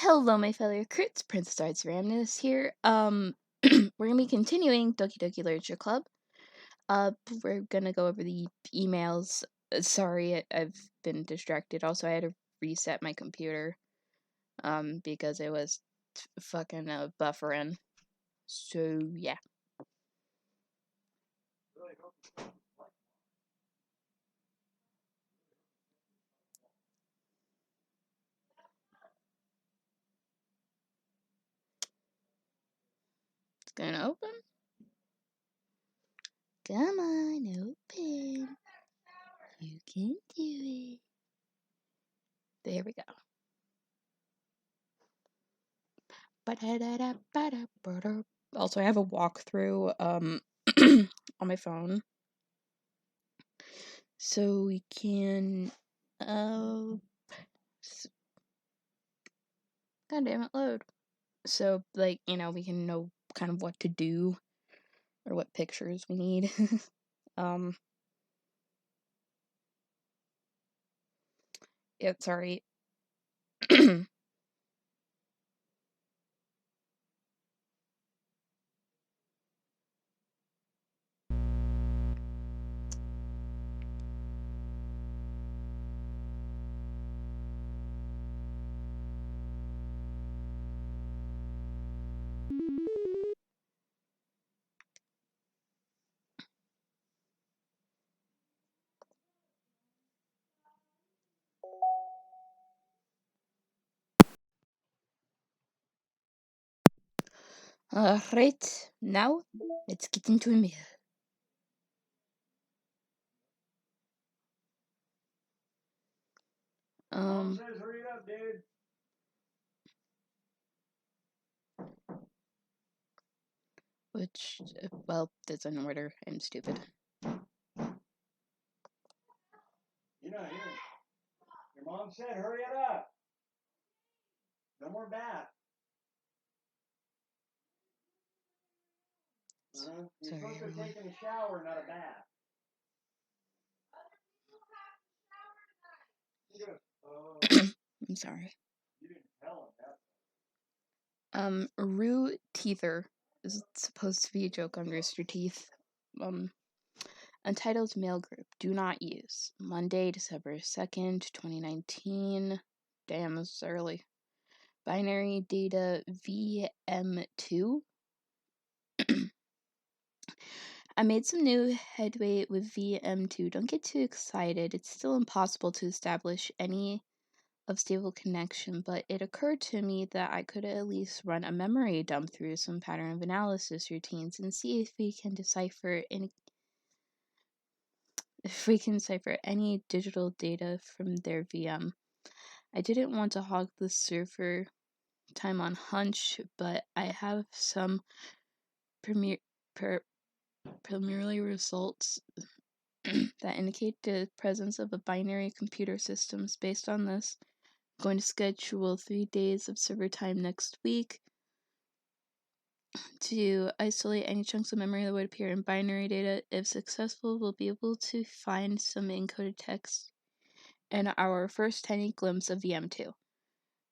Hello, my fellow recruits. Princess Arts Ramnus here. We're gonna be continuing Doki Doki Literature Club. We're gonna go over the emails. Sorry, I've been distracted. Also, I had to reset my computer, because it was fucking buffering. So yeah. It's gonna open. Come on, open. You can do it. There we go. Also, I have a walkthrough on my phone, so we can god damn it, load. So we can know kind of what to do or what pictures we need. Yeah, sorry. Right, now let's get into a meal. Mom says hurry up, dude. Which, well, that's an order. I'm stupid. You're not hearing. Your mom said hurry it up. No more bath. You're Sorry, supposed to everyone. take a shower, not a bath. I'm sorry. You didn't tell him that. Roo Teether is supposed to be a joke on Rooster Teeth. Untitled mail group, do not use. Monday, December 2nd, 2019. Damn, this is early. Binary data VM2. I made some new headway with VM2. Don't get too excited. It's still impossible to establish any of stable connection, but it occurred to me that I could at least run a memory dump through some pattern of analysis routines and see if we can decipher any digital data from their VM. I didn't want to hog the server time on hunch, but I have some preliminary results that indicate the presence of a binary computer systems. Based on this, I'm going to schedule 3 days of server time next week to isolate any chunks of memory that would appear in binary data. If successful, we'll be able to find some encoded text in our first tiny glimpse of VM2.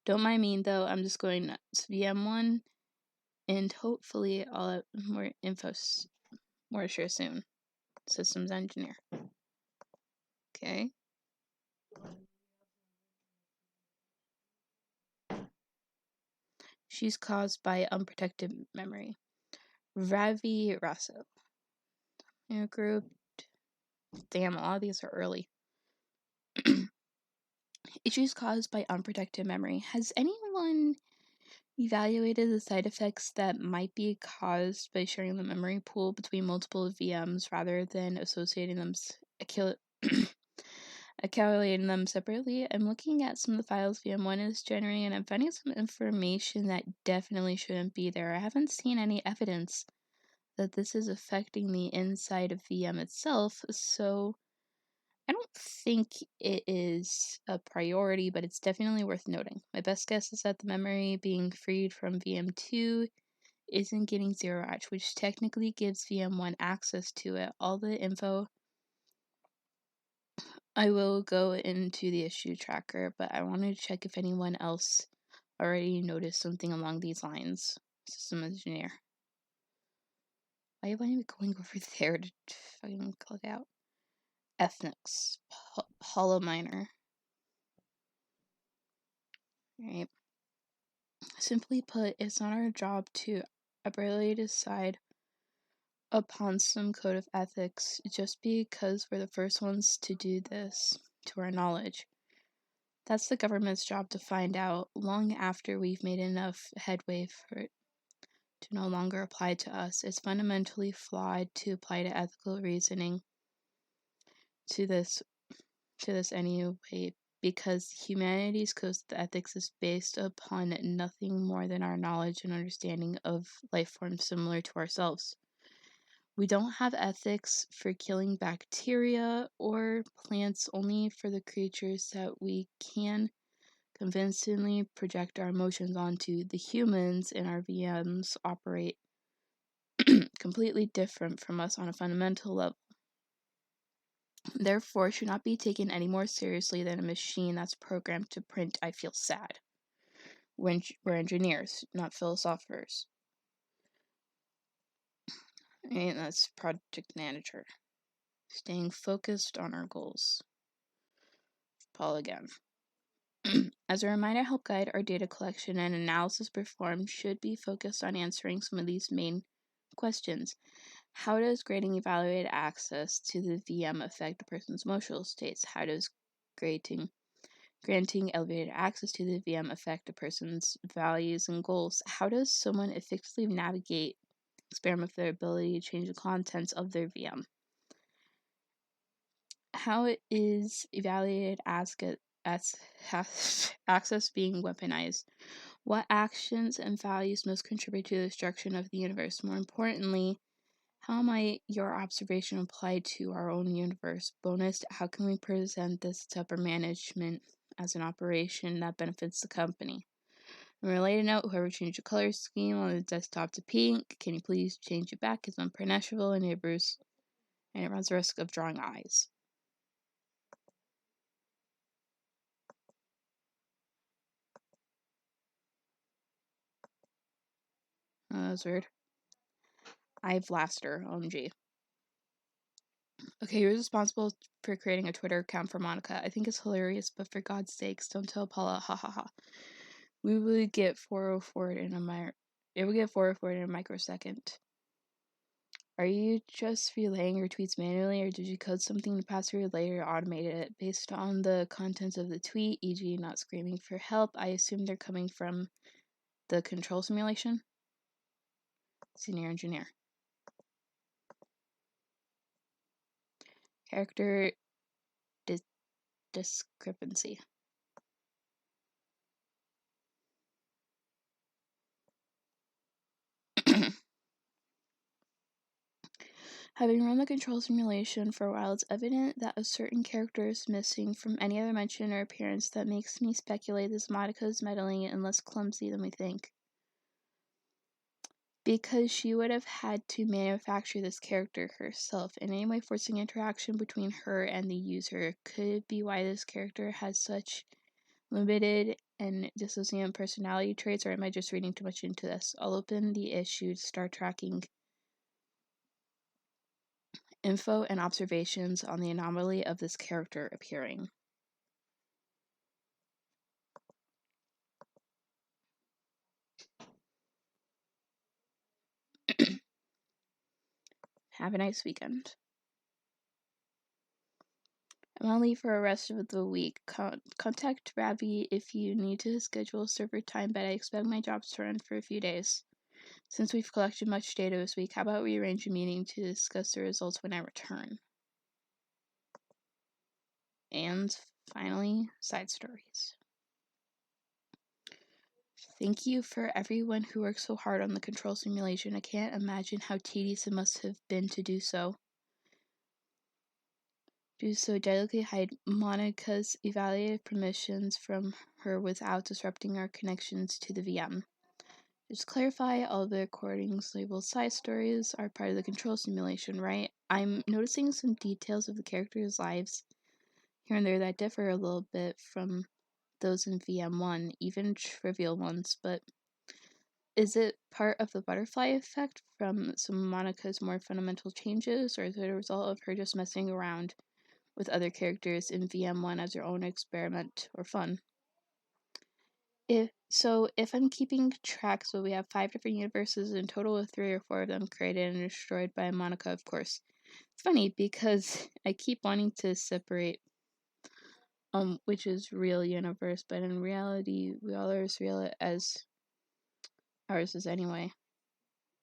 Don't mind me though, I'm just going nuts. VM1, and hopefully I'll have more sure soon. Systems engineer. Okay. She's caused by unprotected memory. Ravi Raso. New group. Damn, all of these are early. Issues caused by unprotected memory. Has anyone evaluated the side effects that might be caused by sharing the memory pool between multiple VMs rather than associating them, accumulating them separately? I'm looking at some of the files VM1 is generating, and I'm finding some information that definitely shouldn't be there. I haven't seen any evidence that this is affecting the inside of VM itself, so I don't think it is a priority, but it's definitely worth noting. My best guess is that the memory being freed from VM2 isn't getting zero edge, which technically gives VM1 access to it. All the info I will go into the issue tracker, but I wanted to check if anyone else already noticed something along these lines. System engineer. Why am I going over there to fucking click out? Ethnics. Hollow miner. Right. Simply put, it's not our job to arbitrarily decide upon some code of ethics just because we're the first ones to do this, to our knowledge. That's the government's job to find out long after we've made enough headway for it to no longer apply to us. It's fundamentally flawed to apply to ethical reasoning to this anyway, because humanity's code of ethics is based upon nothing more than our knowledge and understanding of life forms similar to ourselves. We don't have ethics for killing bacteria or plants, only for the creatures that we can convincingly project our emotions onto. The humans in our VMs operate completely different from us on a fundamental level. Therefore, should not be taken any more seriously than a machine that's programmed to print "I feel sad." We're engineers, not philosophers. And that's project manager. Staying focused on our goals. Paul again. As a reminder, help guide our data collection and analysis performed should be focused on answering some of these main questions. How does grading evaluated access to the VM affect a person's emotional states? How does granting elevated access to the VM affect a person's values and goals? How does someone effectively navigate, experiment with their ability to change the contents of their VM? How is evaluated access being weaponized? What actions and values most contribute to the destruction of the universe? More importantly, how might your observation apply to our own universe? Bonus, how can we present this to upper management as an operation that benefits the company? On a related note, whoever changed the color scheme on the desktop to pink, can you please change it back? It's unpunishable and it runs the risk of drawing eyes. Oh, that was weird. I've Laster, OMG. Okay, you're responsible for creating a Twitter account for Monica. I think it's hilarious, but for God's sakes, don't tell Paula, ha ha ha. We would get 404 in it would get 404 in a microsecond. Are you just relaying your tweets manually, or did you code something to pass through later automated it based on the contents of the tweet, e.g. not screaming for help? I assume they're coming from the control simulation? Senior engineer. Character discrepancy. Having run the control simulation for a while, it's evident that a certain character is missing from any other mention or appearance that makes me speculate this Monica is meddling and less clumsy than we think. Because she would have had to manufacture this character herself, and anyway forcing interaction between her and the user. Could be why this character has such limited and dissociative personality traits, or am I just reading too much into this? I'll open the issue to start tracking info and observations on the anomaly of this character appearing. Have a nice weekend. I'm on leave for the rest of the week. Contact Ravi if you need to schedule server time, but I expect my jobs to run for a few days. Since we've collected much data this week, how about we arrange a meeting to discuss the results when I return? And finally, side stories. Thank you for everyone who worked so hard on the control simulation. I can't imagine how tedious it must have been to do so. Delicately hide Monica's evaluated permissions from her without disrupting our connections to the VM. Just clarify, all the recordings labeled side stories are part of the control simulation, right? I'm noticing some details of the characters' lives here and there that differ a little bit from those in VM1, even trivial ones, but is it part of the butterfly effect from some of Monica's more fundamental changes, or is it a result of her just messing around with other characters in VM1 as her own experiment or fun? If I'm keeping track, so we have 5 different universes, in total of 3 or 4 of them created and destroyed by Monica, of course. It's funny because I keep wanting to separate which is real universe, but in reality we all are as real as ours is anyway.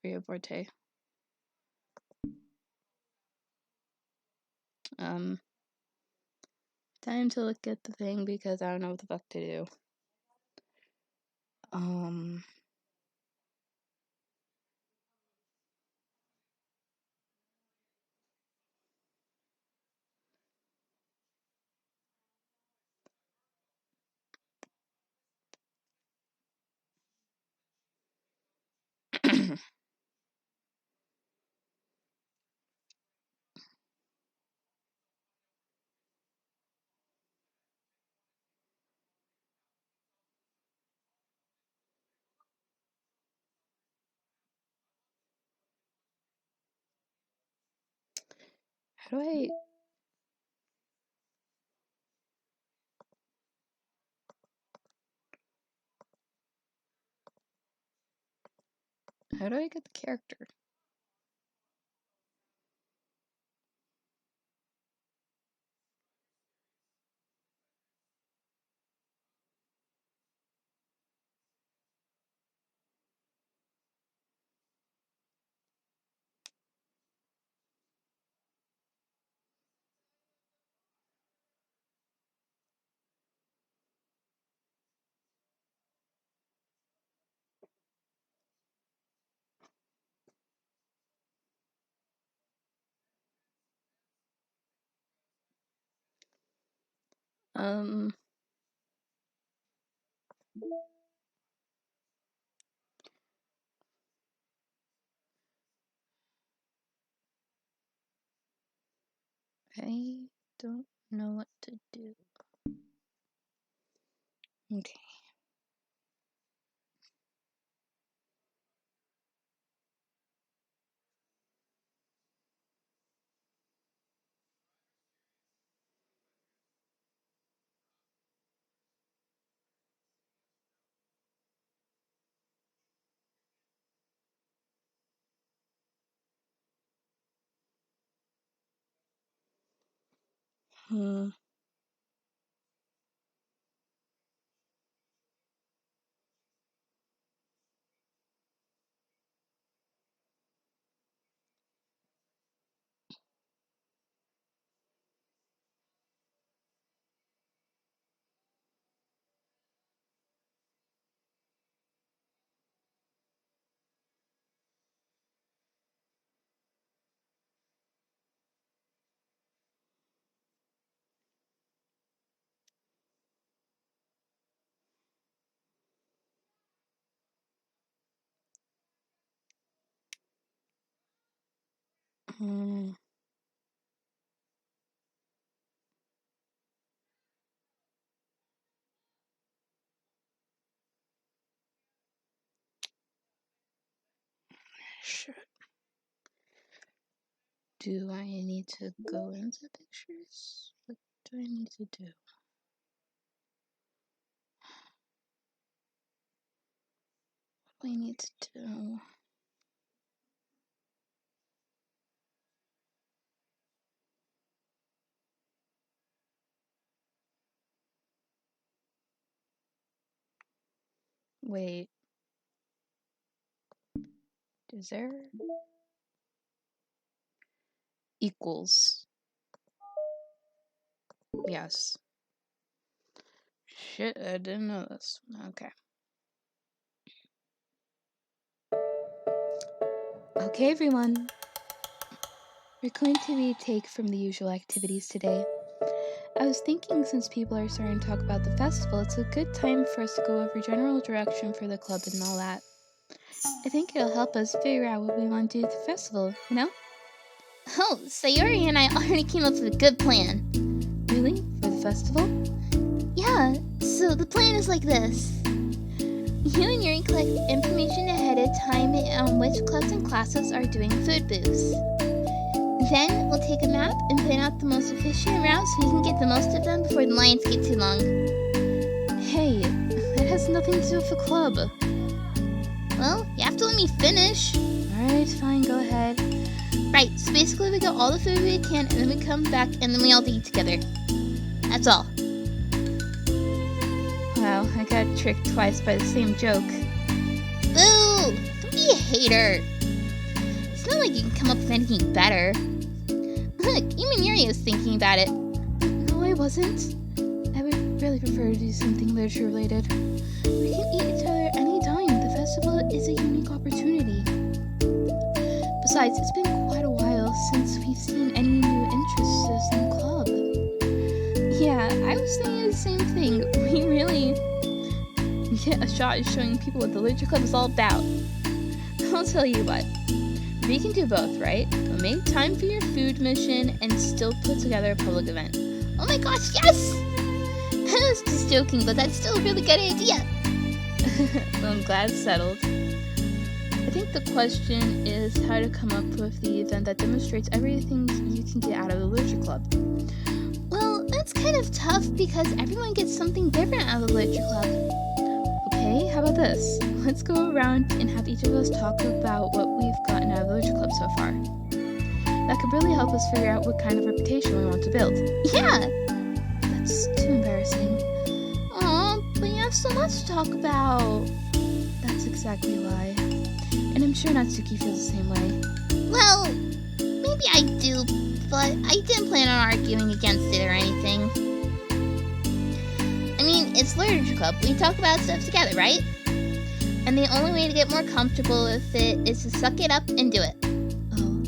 Rio Forte. Time to look at the thing because I don't know what the fuck to do. How do I get the character? I don't know what to do. Okay. Shit. Do I need to go into pictures? What do I need to do? What do I need to do? Wait. Is there? Equals. Yes. Shit, I didn't know this. Okay. Okay, everyone. We're going to take from the usual activities today. I was thinking since people are starting to talk about the festival, it's a good time for us to go over general direction for the club and all that. I think it'll help us figure out what we want to do at the festival, you know? Oh, Sayori and I already came up with a good plan. Really? For the festival? Yeah, Yeah, so the plan is like this. You and Yuri collect information ahead of time on which clubs and classes are doing food booths. Then we'll take a map and plan out the most efficient route so we can get the most of them before the lines get too long. Hey, that has nothing to do with the club. Well, you have to let me finish. Alright, fine, go ahead. Right, so basically we get all the food we can and then we come back and then we all eat together. That's all. Wow, I got tricked twice by the same joke. Boo! Don't be a hater. It's not like you can come up with anything better. Look, even Yuri was thinking about it. No, I wasn't. I would really prefer to do something literature related. We can eat each other anytime. The festival is a unique opportunity. Besides, it's been quite a while since we've seen any new interests in the club. Yeah, I was thinking the same thing. We really get a shot at showing people what the literature club is all about. I'll tell you what. We can do both, right? We'll make time for your food mission and still put together a public event. Oh my gosh, yes! I was just joking, but that's still a really good idea. Well, I'm glad it's settled. I think the question is how to come up with the event that demonstrates everything you can get out of the literature club. Well, that's kind of tough because everyone gets something different out of the literature club. Okay, how about this? Let's go around and have each of us talk about what we've gotten out of the literature club so far. That could really help us figure out what kind of reputation we want to build. Yeah! That's too embarrassing. Aw, but you have so much to talk about. That's exactly why. And I'm sure Natsuki feels the same way. Well, maybe I do, but I didn't plan on arguing against it or anything. I mean, it's literature club. We talk about stuff together, right? And the only way to get more comfortable with it is to suck it up and do it. Oh.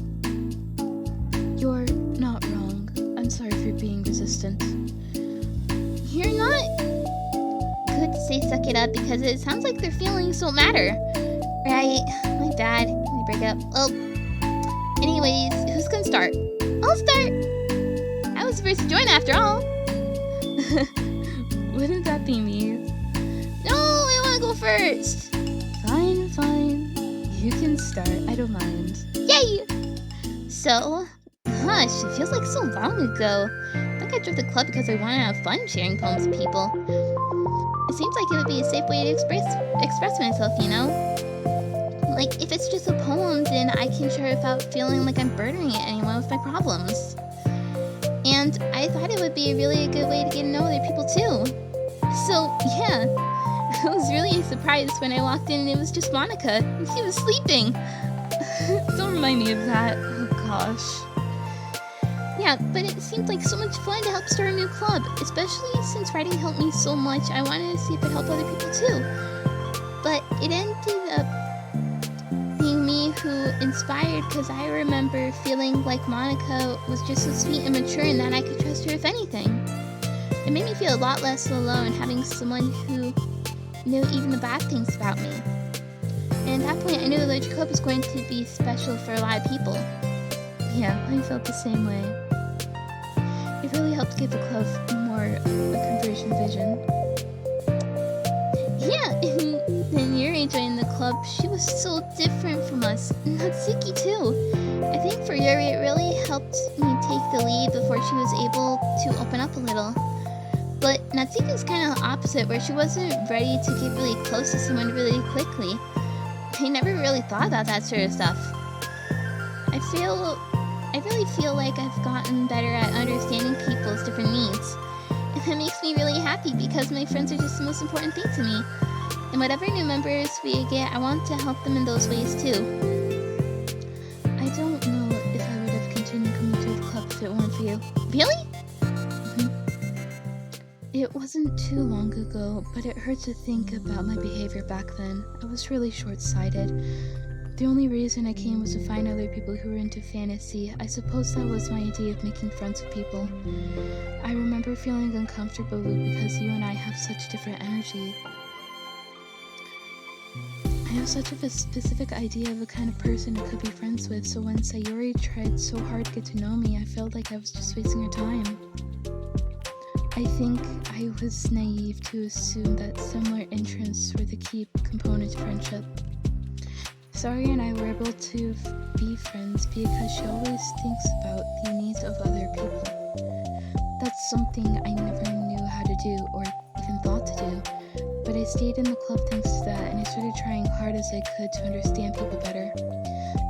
You're not wrong. I'm sorry for being resistant. You're not good to say suck it up because it sounds like their feelings don't matter. Right, my bad. Let me break it up. Well, anyways, who's gonna start? I'll start. I was the first to join after all. Wouldn't that be me? No, I wanna go first. Fine. You can start. I don't mind. Yay! So, gosh, it feels like so long ago. I think I joined the club because I wanted to have fun sharing poems with people. It seems like it would be a safe way to express myself, you know? Like, if it's just a poem, then I can share it without feeling like I'm burdening anyone with my problems. And I thought it would be a really good way to get to know other people too. So, yeah, I was really surprised when I walked in and it was just Monica, and she was sleeping. Don't remind me of that. Oh gosh. Yeah, but it seemed like so much fun to help start a new club, especially since writing helped me so much. I wanted to see if it helped other people too. But it ended up being me who inspired because I remember feeling like Monica was just so sweet and mature and that I could trust her with anything. It made me feel a lot less alone having someone who knew even the bad things about me. And at that point, I knew the literature club was going to be special for a lot of people. Yeah, I felt the same way. It really helped give the club more a conversion vision. Yeah, and then Yuri joined the club. She was so different from us. Natsuki too. I think for Yuri it really helped me take the lead before she was able to open up a little. But Natsuki was kind of the opposite, where she wasn't ready to get really close to someone really quickly. I never really thought about that sort of stuff. I really feel like I've gotten better at understanding people's different needs. And that makes me really happy because my friends are just the most important thing to me. And whatever new members we get, I want to help them in those ways too. I don't know if I would have continued coming to the club if it weren't for you. Really? It wasn't too long ago, but it hurt to think about my behavior back then. I was really short-sighted. The only reason I came was to find other people who were into fantasy. I suppose that was my idea of making friends with people. I remember feeling uncomfortable because you and I have such different energy. I have such a specific idea of the kind of person I could be friends with, so when Sayori tried so hard to get to know me, I felt like I was just wasting her time. I I think I was naive to assume that similar interests were the key component to friendship. Sari and I were able to be friends because she always thinks about the needs of other people. That's something I never knew how to do or even thought to do, but I stayed in the club thanks to that, and I started trying hard as I could to understand people better.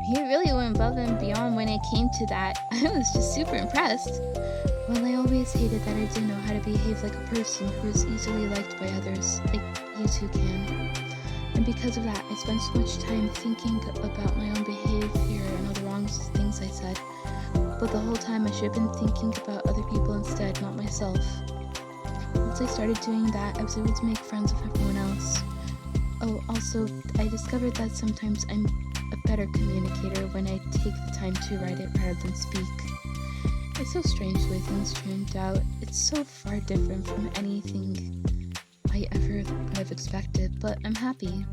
You really went above and beyond when it came to that. I was just super impressed. Well, I always hated that I didn't know how to behave like a person who is easily liked by others, like you two can. And because of that, I spent so much time thinking about my own behavior and all the wrong things I said. But the whole time I should have been thinking about other people instead, not myself. Once I started doing that, I was able to make friends with everyone else. Oh, also, I discovered that sometimes I'm a better communicator when I take the time to write it rather than speak. It's so strange the way things turned out. It's so far different from anything I ever would have expected, but I'm happy.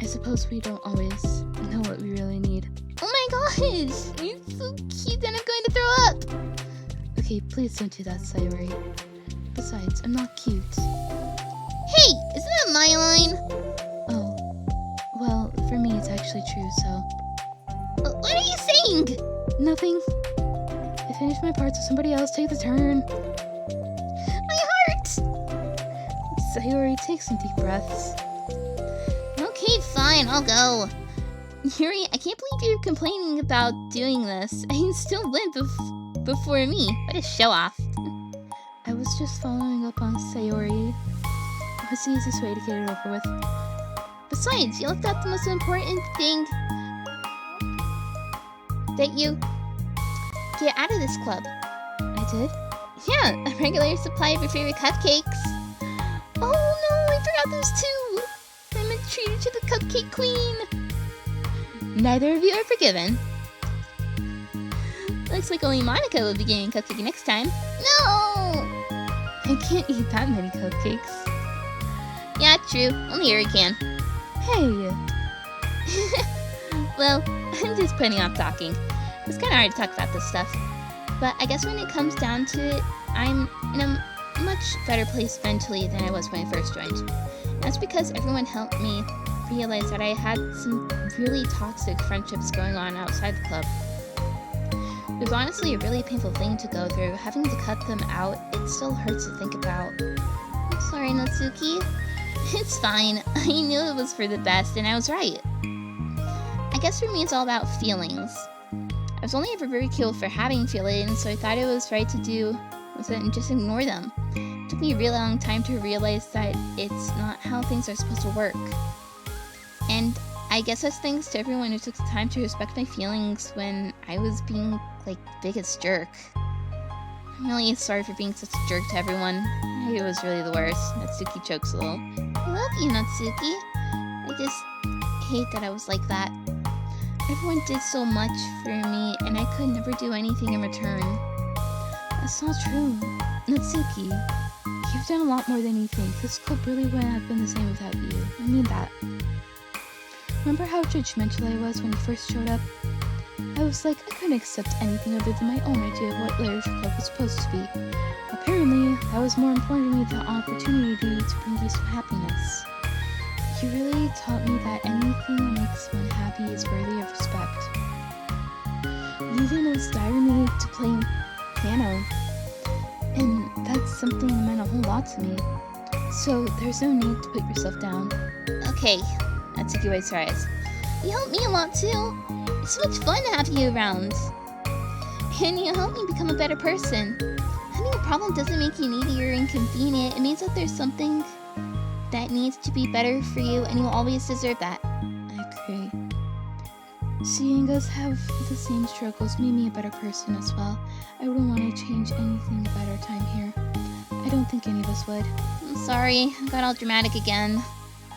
I suppose we don't always know what we really need. Oh my gosh! You're so cute and I'm going to throw up! Okay, please don't do that, Sayori. Besides, I'm not cute. Hey! Isn't that my line? Oh. Well, for me it's actually true, so... What are you saying? Nothing. I finished my part, so somebody else take the turn. My heart! Sayori, take some deep breaths. Okay, fine, I'll go. Yuri, I can't believe you're complaining about doing this. You still went before me. What a show-off. I was just following up on Sayori. What's the easiest way to get it over with? Besides, you left out the most important thing. That you get out of this club. I did? Yeah, a regular supply of your favorite cupcakes. Oh no, I forgot those two. I'm a traitor to the cupcake queen. Neither of you are forgiven. Looks like only Monica will be getting a cupcake next time. No! I can't eat that many cupcakes. Yeah, true. Only Yuri can. Hey! Well, I'm just putting off talking. It's kind of hard to talk about this stuff. But I guess when it comes down to it, I'm in a much better place mentally than I was when I first joined. That's because everyone helped me realize that I had some really toxic friendships going on outside the club. It was honestly a really painful thing to go through. Having to cut them out, it still hurts to think about. I'm sorry, Natsuki. It's fine. I knew it was for the best, and I was right. I guess for me it's all about feelings. I was only ever ridiculed for having feelings, so I thought it was right to do was it and just ignore them. It took me a really long time to realize that it's not how things are supposed to work. And I guess that's thanks to everyone who took the time to respect my feelings when I was being, like, the biggest jerk. I'm really sorry for being such a jerk to everyone. I was really the worst. Natsuki chokes a little. I love you, Natsuki. I just hate that I was like that. Everyone did so much for me, and I could never do anything in return. That's not true. Natsuki, you've done a lot more than you think. This club really wouldn't have been the same without you. I mean that. Remember how judgmental I was when you first showed up? I was like, I couldn't accept anything other than my own idea of what literature club was supposed to be. Apparently, that was more important to me than the opportunity to bring you some happiness. You really taught me that anything that makes one happy is worthy of respect. You even inspired me to play piano, and that's something that meant a whole lot to me. So there's no need to put yourself down. Okay, Natsuki wipes her eyes. You helped me a lot too. It's so much fun to have you around. And you helped me become a better person. Having a problem doesn't make you needy or inconvenient. It means that there's something that needs to be better for you, and you'll always deserve that. I agree. Seeing us have the same struggles made me a better person as well. I wouldn't want to change anything about our time here. I don't think any of us would. I'm sorry, I got all dramatic again.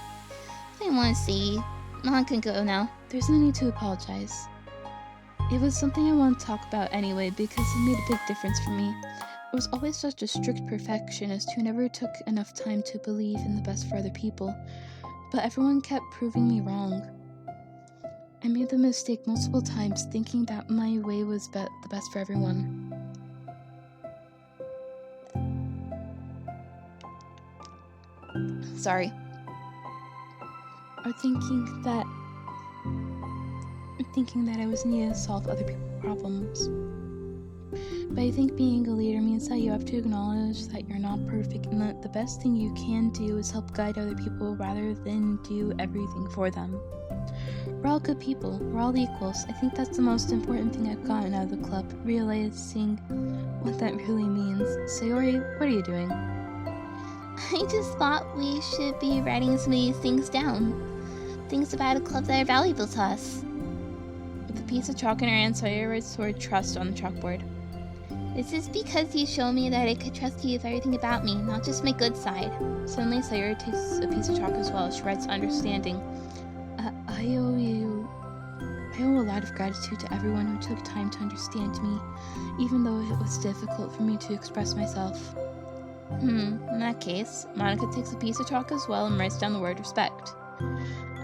I didn't want to see. Mom can go now. There's no need to apologize. It was something I wanted to talk about anyway because it made a big difference for me. I was always such a strict perfectionist who never took enough time to believe in the best for other people, but everyone kept proving me wrong. I made the mistake multiple times thinking that my way was the best for everyone. sorry. Or thinking that I was needed to solve other people's problems. But I think being a leader means that you have to acknowledge that you're not perfect and that the best thing you can do is help guide other people rather than do everything for them. We're all good people. We're all equals. I think that's the most important thing I've gotten out of the club, realizing what that really means. Sayori, what are you doing? I just thought we should be writing some of these things down. Things about a club that are valuable to us. With a piece of chalk in her hand, Sayori writes the word trust on the chalkboard. This is because you showed me that I could trust you with everything about me, not just my good side. Suddenly, Sayori takes a piece of chalk as well. She writes understanding. I owe a lot of gratitude to everyone who took time to understand me, even though it was difficult for me to express myself. In that case, Monica takes a piece of chalk as well and writes down the word respect.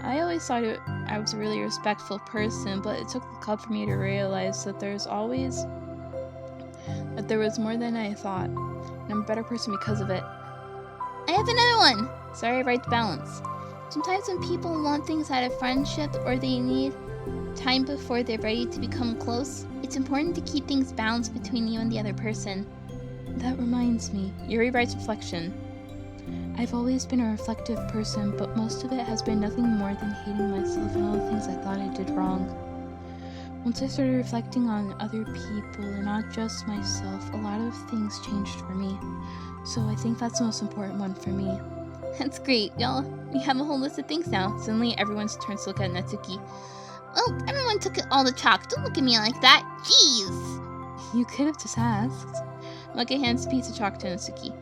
I always thought I was a really respectful person, but it took the club for me to realize that there was more than I thought, and I'm a better person because of it. I have another one! Sayori writes balance. Sometimes when people want things out of friendship or they need time before they're ready to become close, it's important to keep things balanced between you and the other person. That reminds me. Yuri writes reflection. I've always been a reflective person, but most of it has been nothing more than hating myself and all the things I thought I did wrong. Once I started reflecting on other people and not just myself, a lot of things changed for me. So I think that's the most important one for me. That's great, y'all. We have a whole list of things now. Suddenly, everyone turns to look at Natsuki. Oh, everyone took all the chalk. Don't look at me like that. Jeez! You could have just asked. Monica hands a piece of chalk to Natsuki.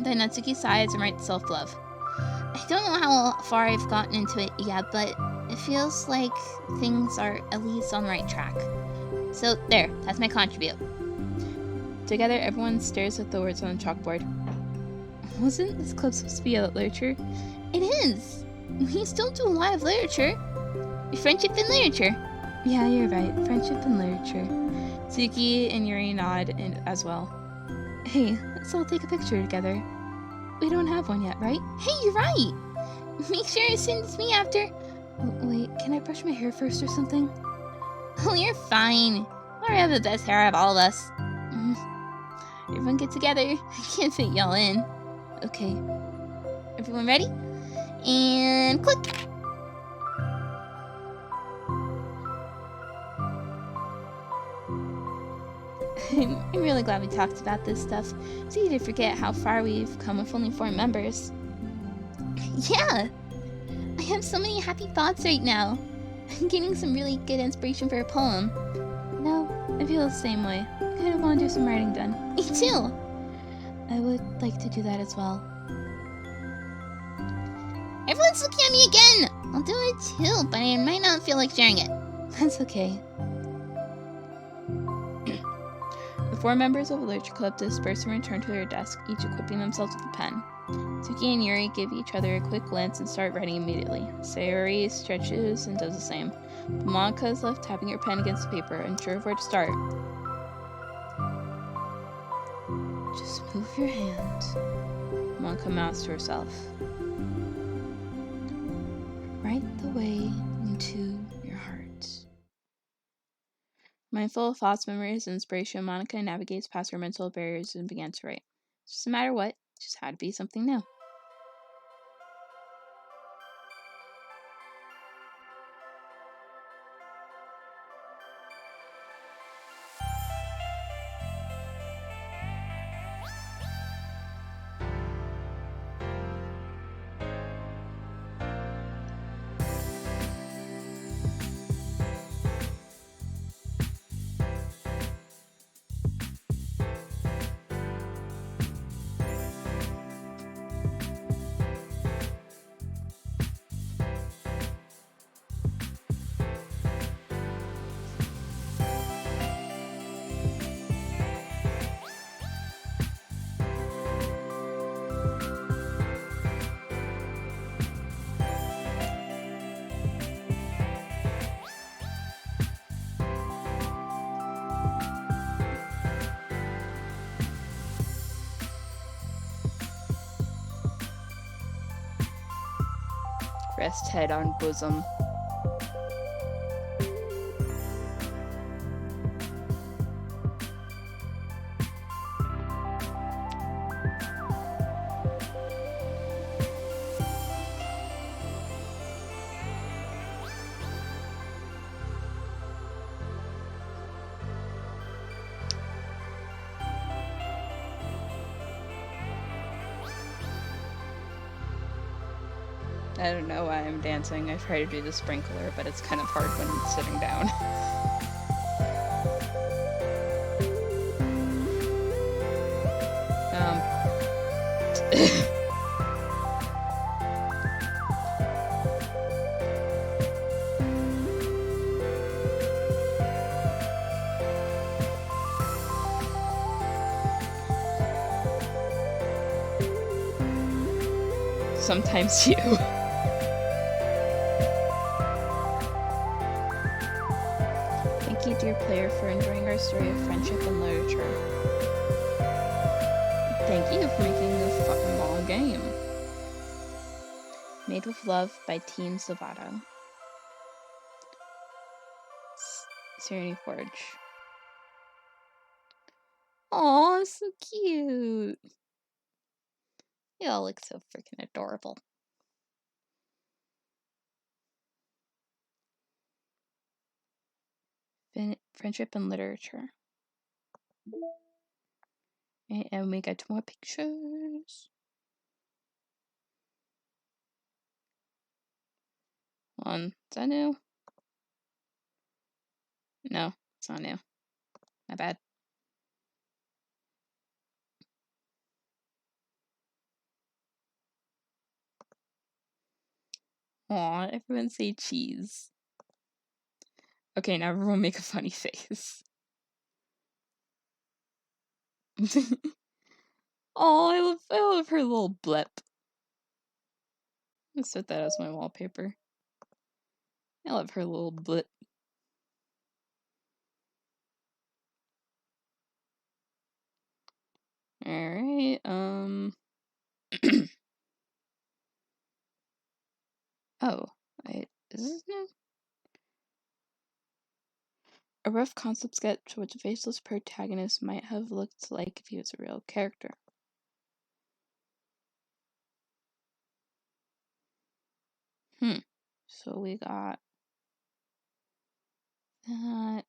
Then Natsuki sighs and writes self-love. I don't know how far I've gotten into it yet, but it feels like things are at least on the right track. So there, that's my contribute. Together, everyone stares at the words on the chalkboard. Wasn't this club supposed to be about literature? It is! We still do a lot of literature. Friendship and literature. Yeah, you're right. Friendship and literature. Tsuki and Yuri nod as well. Hey, let's all take a picture together. We don't have one yet, right? Hey, you're right! Make sure you send it to me after. Wait, can I brush my hair first or something? Oh, you're fine. I have the best hair of all of us. Everyone get together. I can't fit y'all in. Okay. Everyone ready? And click! I'm really glad we talked about this stuff. It's easy to forget how far we've come with only 4 members. Yeah! I have so many happy thoughts right now. I'm getting some really good inspiration for a poem. No, I feel the same way. I kind of want to do some writing done. Me too! I would like to do that as well. Everyone's looking at me again! I'll do it too, but I might not feel like sharing it. That's okay. The 4 members of the Literature Club disperse and return to their desk, each equipping themselves with a pen. Tsuki and Yuri give each other a quick glance and start writing immediately. Sayori stretches and does the same. But Monica is left tapping her pen against the paper, unsure of where to start. Just move your hand. Monica mouths to herself. Right the way into your heart. Mindful of thoughts, memories, and inspiration, Monica navigates past her mental barriers and began to write. It's just no matter what, it just had to be something new. Rest head on bosom. I don't know why I'm dancing. I try to do the sprinkler, but it's kind of hard when I'm sitting down. Sometimes you. Thank you, dear player, for enjoying our story of friendship and literature. Thank you for making this fucking long game. Made with Love by Team Savato. Serenity Forge. Aw, so cute. You all look so freaking adorable. Friendship and literature. And we got more pictures. Is that new? No, it's not new. My bad. Aw, everyone say cheese. Okay, now everyone make a funny face. Oh, I love her little blip. I'm gonna set that as my wallpaper. I love her little blip. Alright, oh, is this new? A rough concept sketch of what the faceless protagonist might have looked like if he was a real character. So we got that.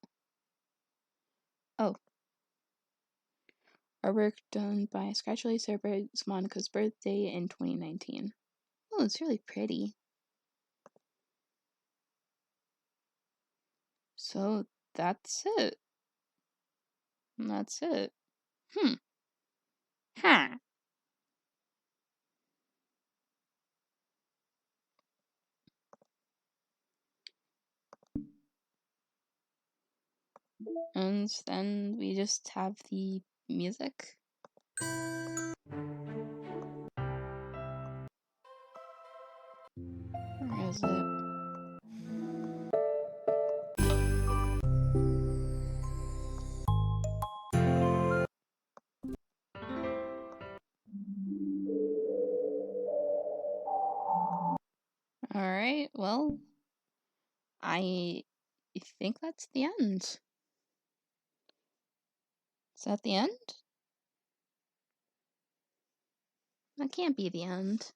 Oh. Artwork done by Scratchly celebrates Monica's birthday in 2019. Oh, it's really pretty. So that's it. And that's it. Huh. And then we just have the music. Where is it? Alright, well, I think that's the end. Is that the end? That can't be the end.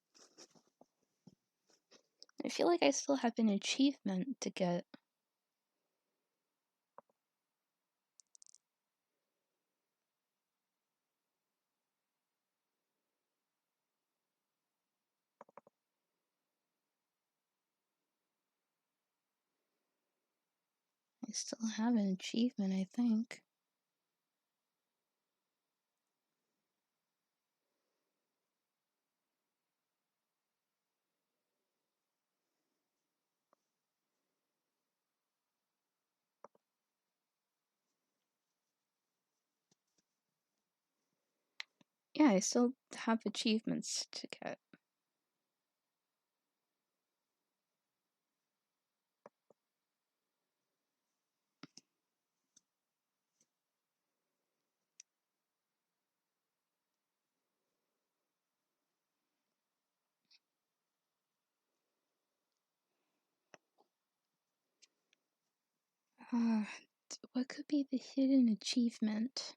I feel like I still have an achievement to get. I still have an achievement, I think. Yeah, I still have achievements to get. What could be the hidden achievement?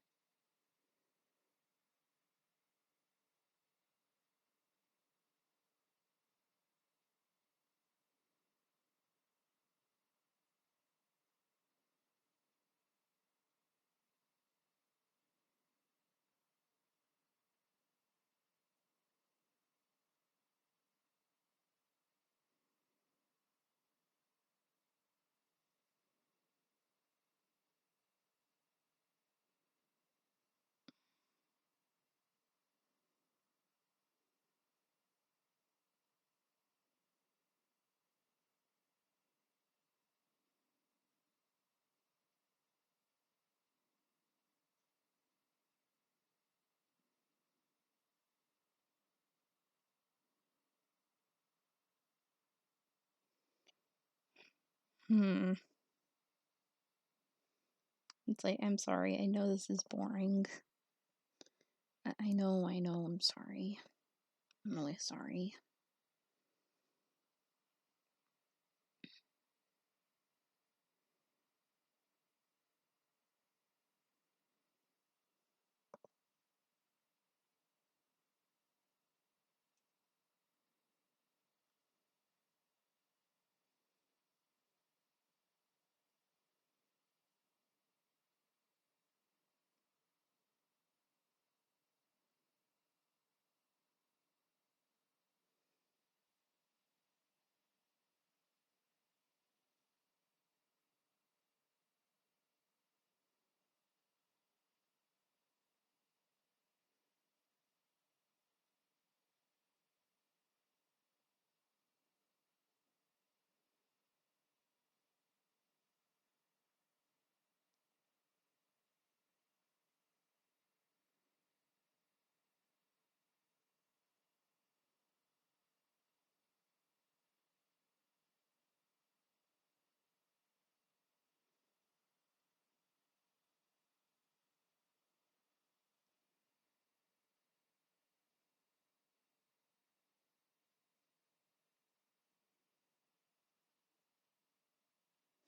Hmm. It's like, I'm sorry, I know this is boring. I know, I'm sorry. I'm really sorry.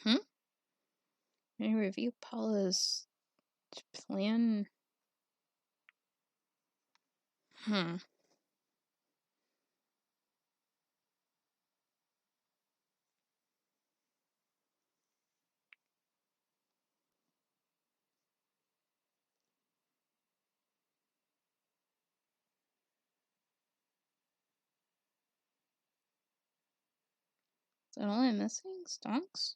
Hmm? Can you review Paula's plan? Hmm. Is that all I'm missing? Stonks?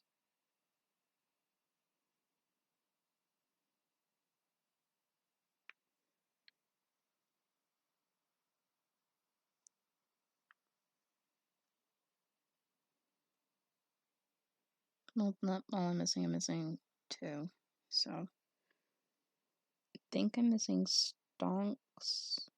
Well, not all I'm missing two. So, I think I'm missing stonks.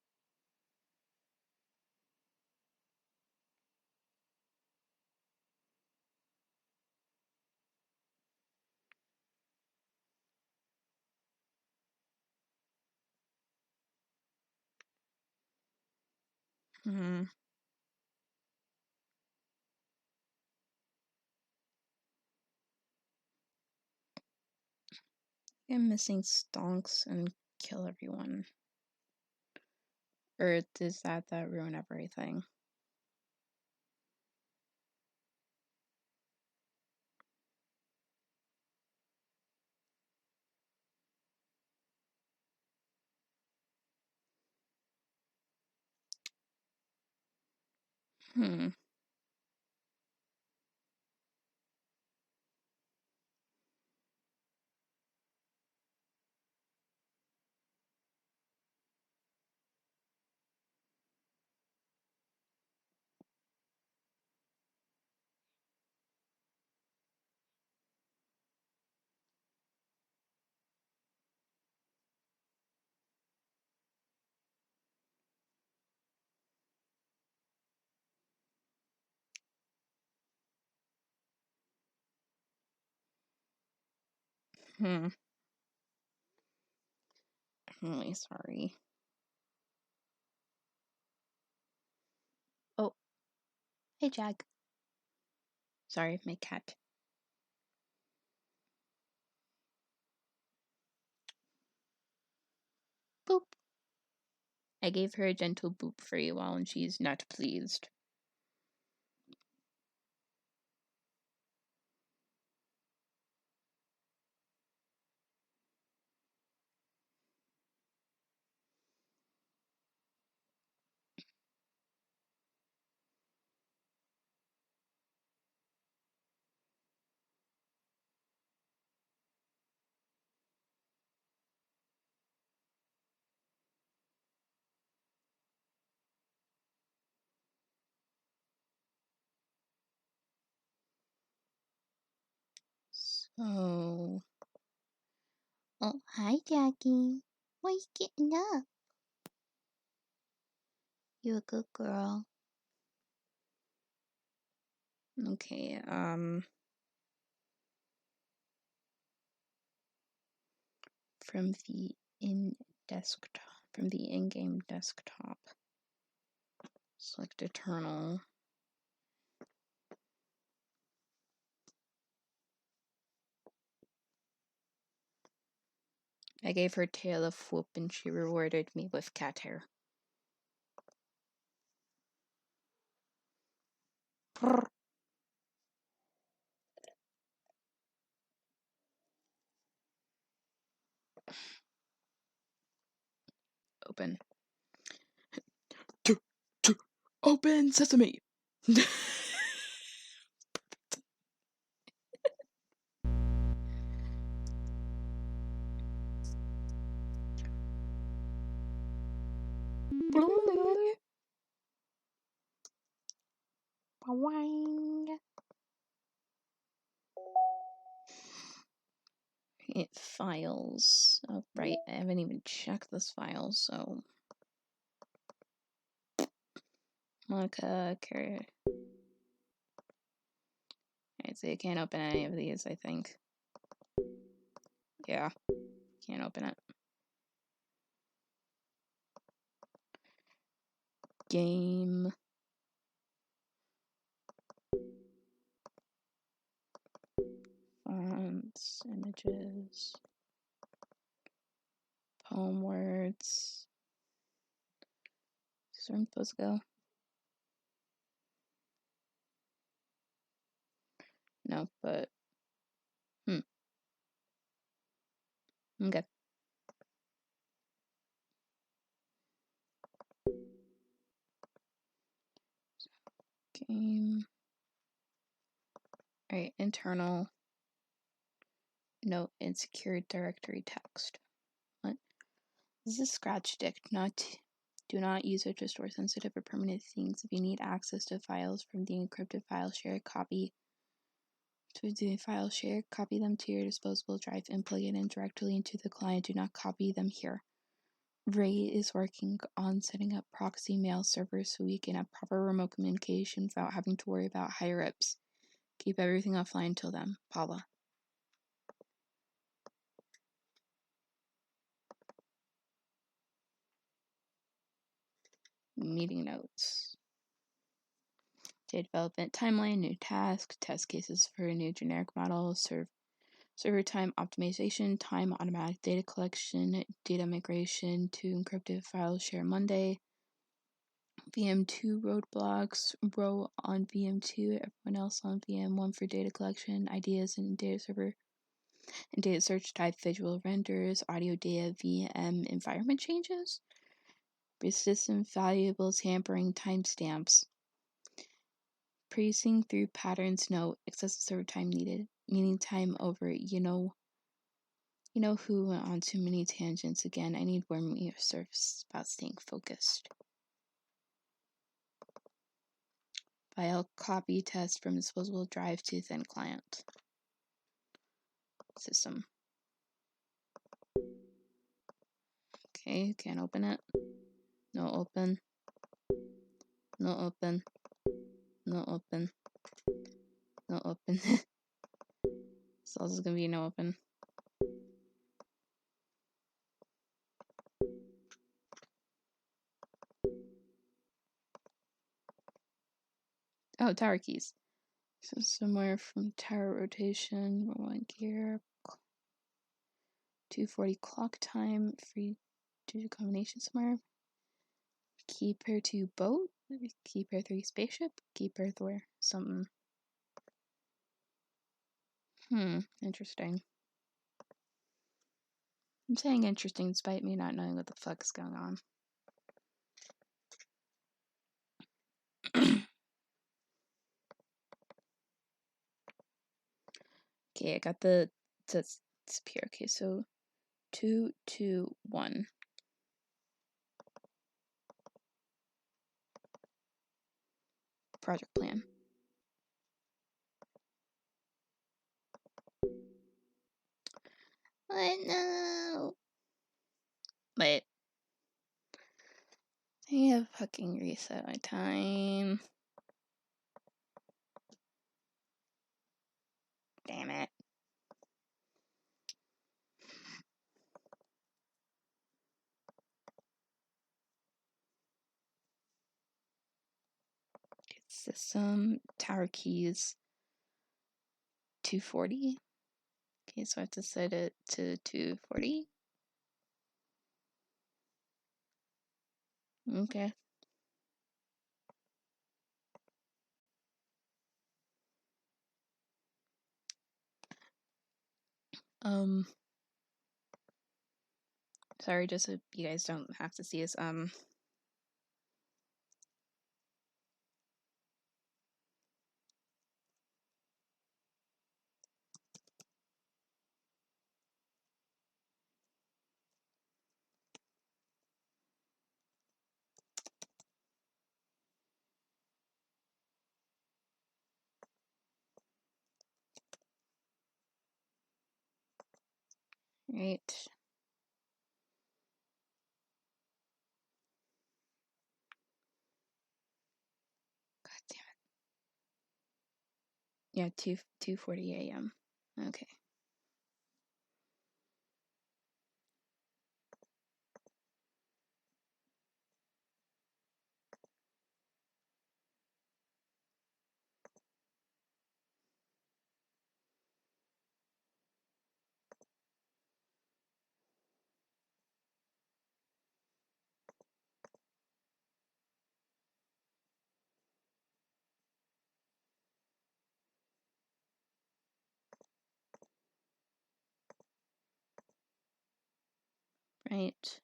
Hmm. I'm missing stonks and kill everyone. Or does that ruin everything? Hmm. Hmm. I'm really sorry. Oh, hey, Jag. Sorry, my cat. I gave her a gentle boop for you all, and she's not pleased. So... Oh, hi, Jackie. Why you getting up? You a good girl. Okay, from the in-game desktop, select Eternal. I gave her Tail of Whoop, and she rewarded me with cat hair. Open. Open sesame! It files. Oh, right. I haven't even checked this file, so. Monica, carry. Alright, so you can't open any of these, I think. Yeah. Can't open it. Game. Fonts, images. Poem words. Is this where I'm supposed to go? No, but. Okay. Game. Alright, internal. Note insecure directory text. What? This is a scratch dict. Do not use it to store sensitive or permanent things. If you need access to files from the encrypted file share, copy them to your disposable drive and plug it in directly into the client. Do not copy them here. Ray is working on setting up proxy mail servers so we can have proper remote communication without having to worry about higher-ups. Keep everything offline until then. Paula. Meeting notes. Data development timeline, new task, test cases for a new generic model, server time optimization, time automatic data collection, data migration to encrypted file share Monday, VM2 roadblocks, row on VM2, everyone else on VM1 for data collection, ideas and data server, and data search type visual renders, audio data VM environment changes, persistent valuables hampering timestamps, Pacing through patterns note, excessive server time needed, meaning time over, you know who went on too many tangents again. I need more service about staying focused. File copy test from disposable drive to thin client. System. Okay, can't open it. No open. No open. No open. No open. So this is gonna be no open. Oh, tower keys. So somewhere from tower rotation, 1 gear, 240 clock time, free to combination somewhere. Keeper 2 boat? Keeper 3 spaceship? Keeper 4 something. Interesting. I'm saying interesting despite me not knowing what the fuck is going on. Okay, I got the disappear. Okay, so 2, 2, 1. Project plan. What? No. Wait. I have fucking reset my time. Damn it. System tower keys 240. Okay, so I have to set it to 240. Okay. Sorry, just so you guys don't have to see this. Right. God damn it. Yeah, 2:40 a.m. Okay. Right.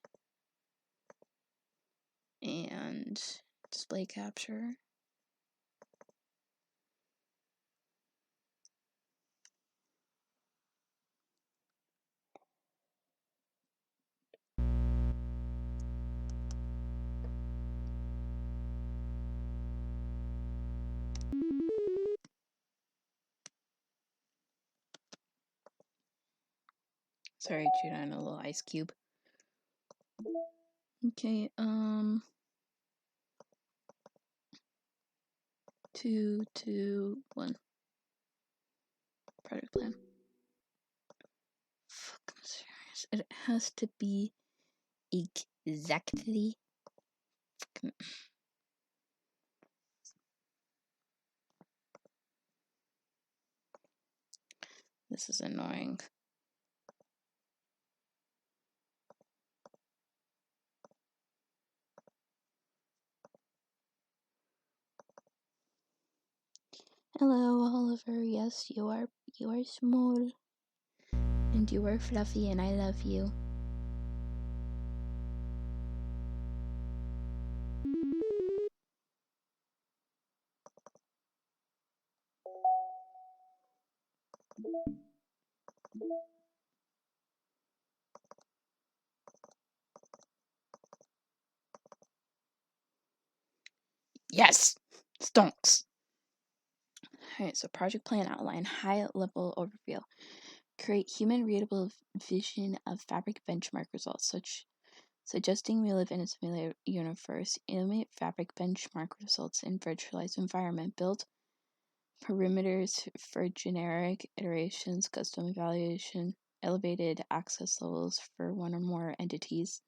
And display capture. Sorry, chewed on a little ice cube. Okay, 2, 2, 1. Project plan. Fuck, I'm serious. It has to be exactly. Fucking. This is annoying. Hello, Oliver. Yes, you are small. And you are fluffy, and I love you. Yes! Stonks! Alright, so project plan outline, high level overview. Create human readable vision of fabric benchmark results, suggesting we live in a simulated universe. Animate fabric benchmark results in virtualized environment. Build parameters for generic iterations, custom evaluation, elevated access levels for one or more entities.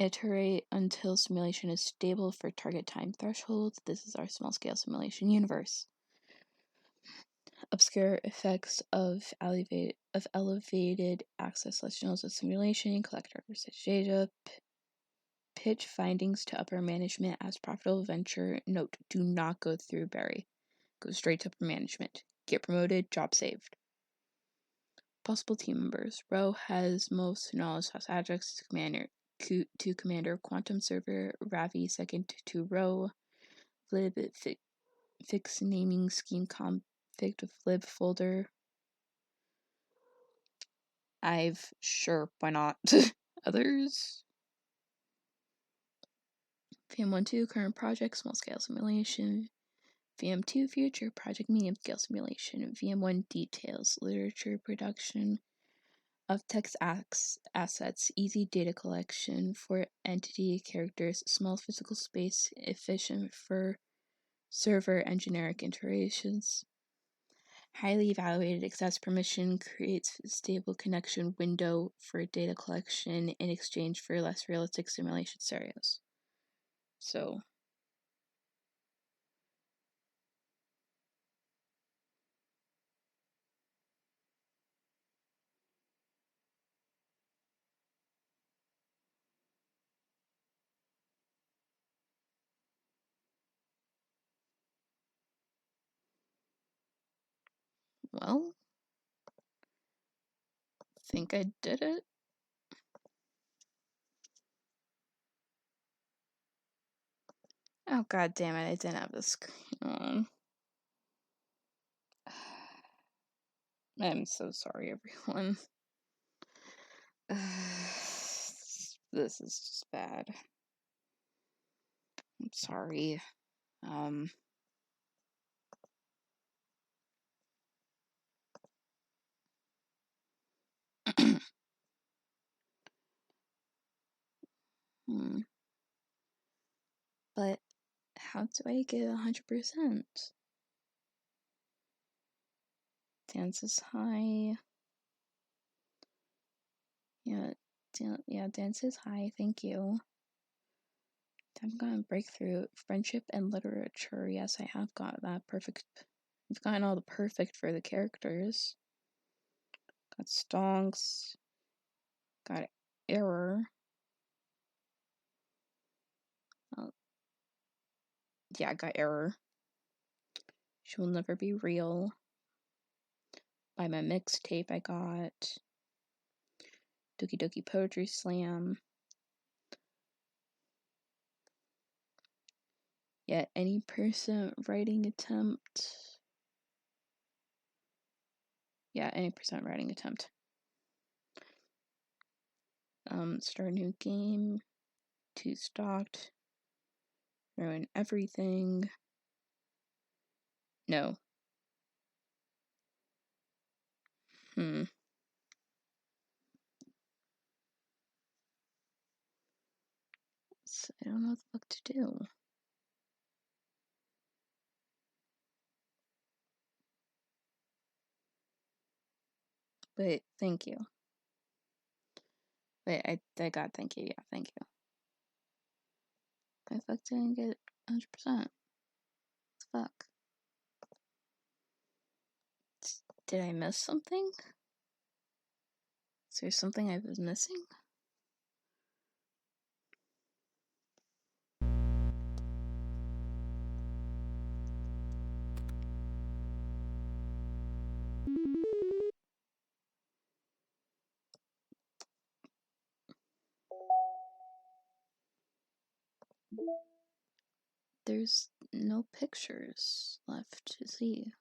Iterate until simulation is stable for target time thresholds. This is our small scale simulation universe. Obscure effects of elevated access signals of simulation, collect represented data, Pitch findings to upper management as profitable venture. Note, do not go through Barry. Go straight to upper management. Get promoted, job saved. Possible team members. Ro has most knowledge as adjuncts to commander quantum server. Ravi second to Ro. Lib fix naming scheme config with lib folder. Sure, why not? Others? VM1-2 current project small scale simulation. VM2 future project medium scale simulation. VM1 details literature production of text assets, easy data collection for entity characters, small physical space, efficient for server and generic iterations. Highly evaluated access permission creates stable connection window for data collection in exchange for less realistic simulation scenarios. So, well, I think I did it. Oh, god damn it, I didn't have the screen on. I'm so sorry, everyone. This is just bad. I'm sorry. But how do I get 100%? Dance is high. Yeah, dance is high, thank you. I've gotten breakthrough. Friendship and literature. Yes, I have got that perfect. I've gotten all the perfect for the characters. Got stonks. Got error. Yeah, I got error. She will never be real. By my mixtape, I got Doki Poetry Slam. Yet any percent writing attempt. Yeah, any percent writing attempt. Start a new game. 2 stocked. Ruin everything. No. So I don't know what the fuck to do. But thank you. Wait, I got thank you. Yeah, thank you. I fuck didn't get 100%. Fuck. Did I miss something? Is there something I was missing? There's no pictures left to see.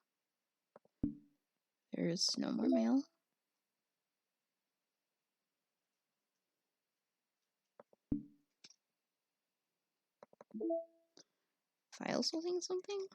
There's no more mail. Files holding something?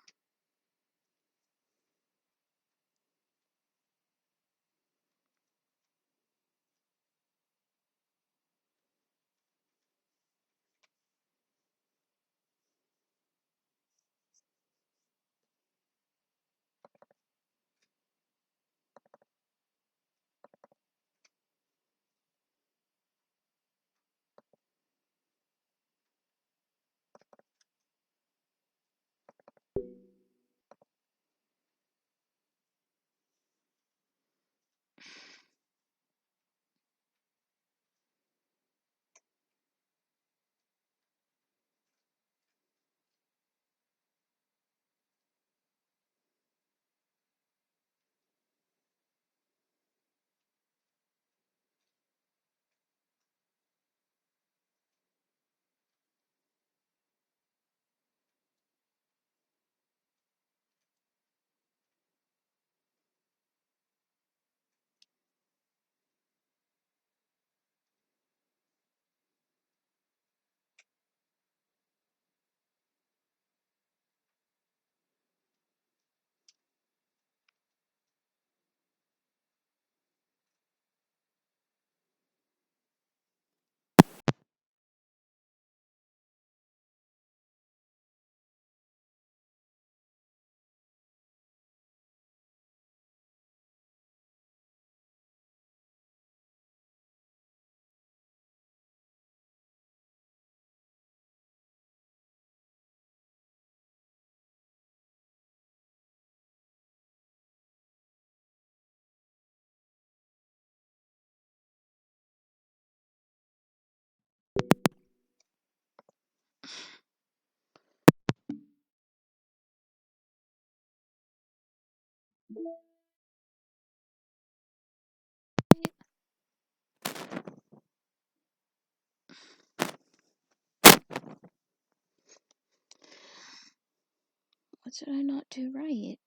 What did I not do right?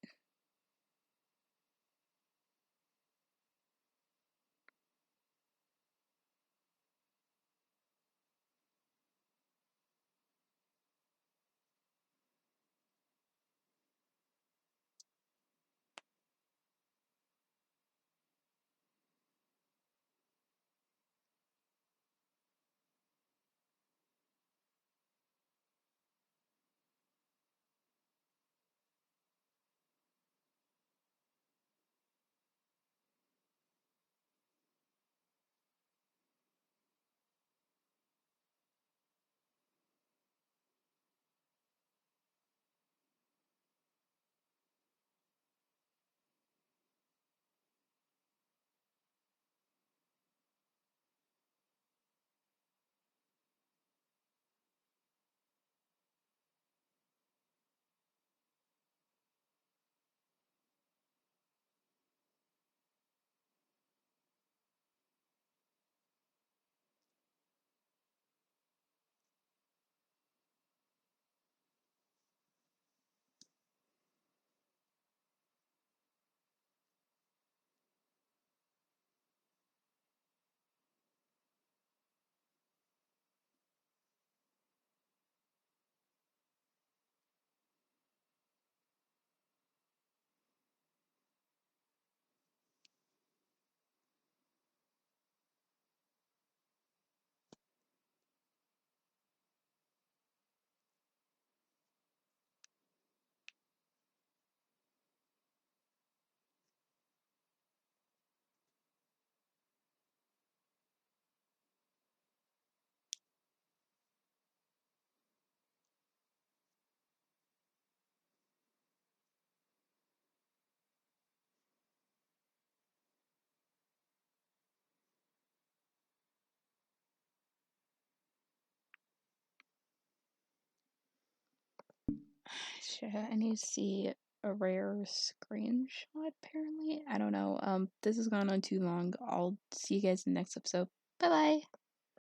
Shit, I need to see a rare screenshot, apparently. I don't know. This has gone on too long. I'll see you guys in the next episode. Bye bye.